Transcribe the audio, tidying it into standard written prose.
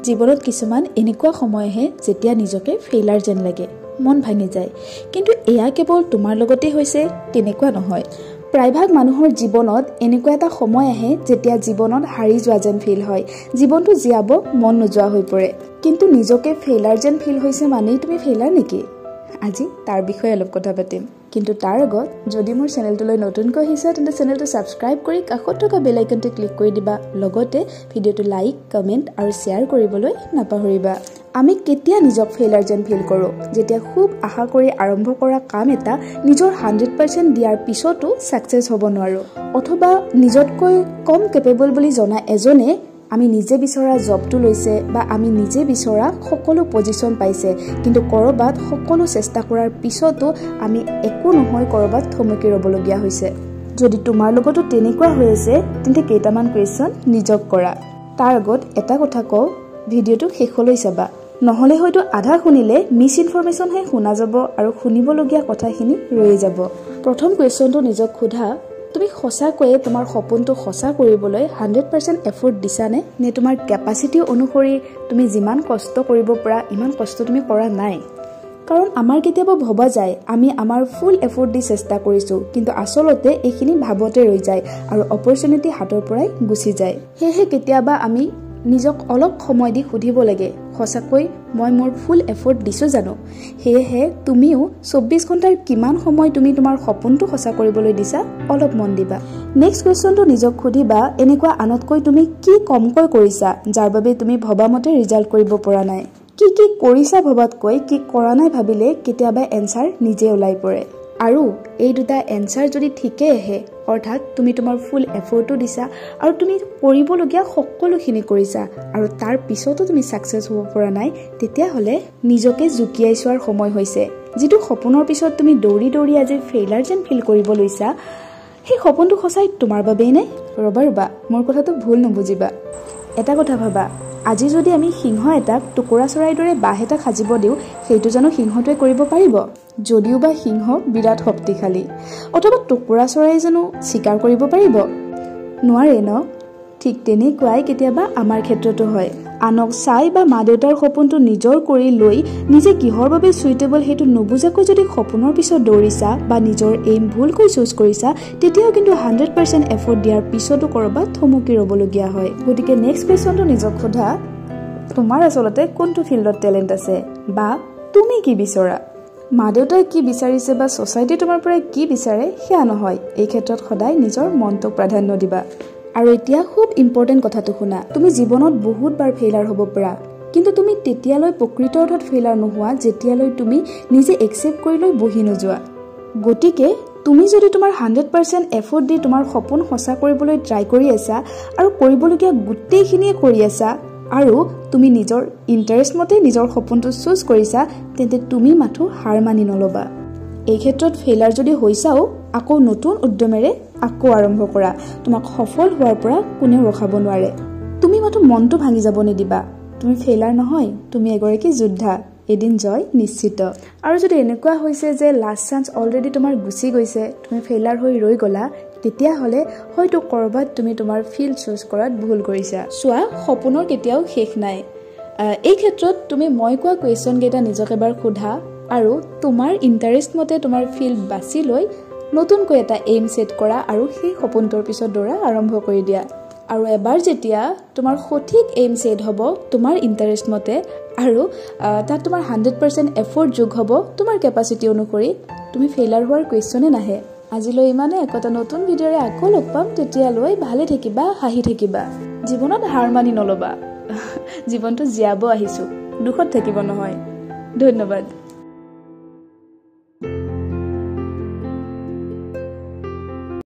জীৱনত কিছুমান এনেকুৱা সময় আহে যেতিয়া নিজকে ফেইলাৰ যেন লাগে, মন ভাঙি যায়। কিন্তু এয়া কেৱল তোমাৰ লগতে হৈছে তেনেকুৱা নহয়। প্ৰায়ভাগ মানুহৰ জীৱনত এনেকুৱা এটা সময় আহে যেতিয়া জীৱনত হাৰি যোৱা যেন ফিল হয়, জীৱনটো জীয়াব মন নোযোৱা হৈ পৰে। কিন্তু নিজকে ফেইলাৰ যেন ফিল হৈছে মানেই তুমি ফেইলাৰ নেকি? আজি তাৰ বিষয়ে অলপ কথা পাতিম। কিন্তু তাৰ আগত যদি মোৰ চেনেলটোলৈ নতুনকৈ আহিছা তেন্তে চেনেলটো ছাবস্ক্ৰাইব কৰি কাষত থকা বেল আইকনটো ক্লিক কৰি দিবা। লগতে ভিডিঅ'টো লাইক, কমেণ্ট আৰু শ্বেয়াৰ কৰিবলৈ নাপাহৰিবা। আমি কেতিয়া নিজক ফেইলাৰ যেন ফিল কৰোঁ? যেতিয়া খুব আশা কৰি আৰম্ভ কৰা কাম এটা নিজৰ 100% দিয়াৰ পিছতো ছাকচেছ হ'ব নোৱাৰোঁ, অথবা নিজতকৈ কম কেপেবল বুলি জনা এজনে আমি নিজে বিচৰা জবটো লৈছে বা আমি নিজে বিচৰা সকলো পজিশ্যন পাইছে, কিন্তু ক'ৰবাত সকলো চেষ্টা কৰাৰ পিছতো আমি একো নহয় ক'ৰবাত থমকি ৰ'বলগীয়া হৈছে। যদি তোমাৰ লগতো তেনেকুৱা হৈ আছে তেন্তে কেইটামান কুৱেশ্যন নিজক কৰা। তাৰ আগত এটা কথা কওঁ, ভিডিঅ'টো শেষলৈ চাবা, নহ'লে হয়তো আধা শুনিলে মিছ ইনফৰমেশ্যনহে শুনা যাব আৰু শুনিবলগীয়া কথাখিনি ৰৈ যাব। প্ৰথম কুৱেশ্যনটো নিজক সোধা, তুমি সঁচাকৈয়ে তোমাৰ সপোনটো সঁচা কৰিবলৈ 100% এফৰ্ট দিছানে? নে তোমাৰ কেপাচিটি অনুসৰি তুমি যিমান কষ্ট কৰিব পৰা ইমান কষ্ট তুমি কৰা নাই? কাৰণ আমাৰ কেতিয়াবা ভবা যায় আমি আমাৰ ফুল এফৰ্ট দি চেষ্টা কৰিছোঁ, কিন্তু আচলতে এইখিনি ভাবতে ৰৈ যায় আৰু অপৰচুনিটি হাতৰ পৰাই গুচি যায়। সেয়েহে কেতিয়াবা আমি নিজক অলপ সময় দি সুধিব লাগে, সঁচাকৈ মই মোৰ ফুল এফৰ্ট দিছোঁ জানো? সেয়েহে তুমিও 24 ঘণ্টাৰ কিমান সময় তুমি তোমাৰ সপোনটো সঁচা কৰিবলৈ দিছা অলপ মন দিবা। নেক্সট কুৱেশ্যনটো নিজক সুধিবা, এনেকুৱা আনতকৈ তুমি কি কমকৈ কৰিছা যাৰ বাবে তুমি ভবামতে ৰিজাল্ট কৰিব পৰা নাই? কি কি কৰিছা ভবাতকৈ কি কৰা নাই ভাবিলে কেতিয়াবা এনচাৰ নিজে ওলাই পৰে। আৰু এই দুটা এনচাৰ যদি ঠিকেই আহে, অৰ্থাৎ তুমি তোমাৰ ফুল এফৰ্টো দিছা আৰু তুমি কৰিবলগীয়া সকলোখিনি কৰিছা আৰু তাৰ পিছতো তুমি ছাকচেছ হ'ব পৰা নাই, তেতিয়াহ'লে নিজকে জুকিয়াই চোৱাৰ সময় হৈছে। যিটো সপোনৰ পিছত তুমি দৌৰি দৌৰি আজি ফেইলাৰ যেন ফিল কৰিব লৈছা, সেই সপোনটো সঁচাই তোমাৰ বাবেই নে? ৰ'বা, মোৰ কথাটো ভুল নুবুজিবা। এটা কথা ভাবা, আজি যদি আমি সিংহ এটাক টুকুৰা চৰাইৰ দৰে বাঁহ এটা সাজিব দিওঁ, সেইটো জানো সিংহটোৱে কৰিব পাৰিব? যদিও বা সিংহ বিৰাট শক্তিশালী, অথবা টুকুৰা চৰাই জানো চিকাৰ কৰিব পাৰিব? নোৱাৰে ন? ঠিক তেনেকুৱাই কেতিয়াবা আমাৰ ক্ষেত্ৰতো হয়। আনক চাই বা মা দেউতাৰ সপোনটো নিজৰ কৰি লৈ নিজে কিহৰ বাবে চুইটেবল সেইটো নুবুজাকৈ যদি সপোনৰ পিছত দৌৰিছা বা নিজৰ এইম ভুলকৈ চুজ কৰিছা, তেতিয়াও কিন্তু 100% এফৰ্ট দিয়াৰ পিছতো ক'ৰবাত থমকি ৰ'বলগীয়া হয়। গতিকে নেক্সট কুৱেশ্যনটো নিজক সোধা, তোমাৰ আচলতে কোনটো ফিল্ডত টেলেণ্ট আছে বা তুমি কি বিচৰা? মা দেউতাই কি বিচাৰিছে বা ছ'চাইটিয়ে তোমাৰ পৰা কি বিচাৰে সেয়া নহয়, এই ক্ষেত্ৰত সদায় নিজৰ মনটোক প্ৰাধান্য দিবা। আৰু এতিয়া খুব ইম্পৰ্টেণ্ট কথাটো শুনা, তুমি জীৱনত বহুতবাৰ ফেইলাৰ হ'ব পাৰা, কিন্তু তুমি তেতিয়ালৈ প্ৰকৃত অৰ্থত ফেইলাৰ নোহোৱা যেতিয়ালৈ তুমি নিজে একচেপ্ট কৰি লৈ বহি নোযোৱা। গতিকে তুমি যদি তোমাৰ 100% এফৰ্ট দি তোমাৰ সপোন সঁচা কৰিবলৈ ট্ৰাই কৰি আছা আৰু কৰিবলগীয়া গোটেইখিনিয়ে কৰি আছা আৰু তুমি নিজৰ ইণ্টাৰেষ্ট মতে নিজৰ সপোনটো চুজ কৰিছা, তেন্তে তুমি মাথো হাৰ মানি নল'বা। এই ক্ষেত্ৰত ফেইলাৰ যদি হৈছাও, আকৌ নতুন উদ্যমেৰে আকৌ আৰম্ভ কৰা। তোমাক সফল হোৱাৰ পৰা কোনেও ৰখাব নোৱাৰে। তুমি মাথো মনটো ভাঙি যাব নিদিবা। তুমি ফেইলাৰ নহয়, তুমি এগৰাকী যোদ্ধা, এদিন জয় নিশ্চিত। আৰু যদি এনেকুৱা হৈছে যে লাষ্ট চান্স অলৰেডি তোমাৰ গুচি গৈছে, তুমি ফেইলাৰ হৈ ৰৈ গ'লা, তেতিয়াহ'লে হয়তো ক'ৰবাত তুমি তোমাৰ ফিল্ড চুজ কৰাত ভুল কৰিছা। চোৱা, সপোনৰ কেতিয়াও শেষ নাই। এই ক্ষেত্ৰত তুমি মই কোৱা কুৱেশ্যন কেইটা নিজক এবাৰ সোধা আৰু তোমাৰ ইণ্টাৰেষ্ট মতে তোমাৰ ফিল্ড বাছি লৈ নতুনকৈ এটা এইম ছেট কৰা আৰু সেই সপোনটোৰ পিছত দৌৰা আৰম্ভ কৰি দিয়া। আৰু এবাৰ যেতিয়া তোমাৰ সঠিক এইম ছেট হ'ব তোমাৰ ইণ্টাৰেষ্ট মতে আৰু তাত তোমাৰ 100% এফৰ্ট যোগ হ'ব তোমাৰ কেপাচিটি অনুসৰি, তুমি ফেইলাৰ হোৱাৰ কুৱেশ্যনে নাহে। আজিলৈ ইমানে, একোটা নতুন ভিডিঅ'ৰে আকৌ লগ পাম। তেতিয়ালৈ ভালে থাকিবা, হাঁহি থাকিবা, জীৱনত হাৰ মানি নল'বা। জীৱনটো জীয়াব আহিছোঁ, দুখত থাকিব নহয়। ধন্যবাদ।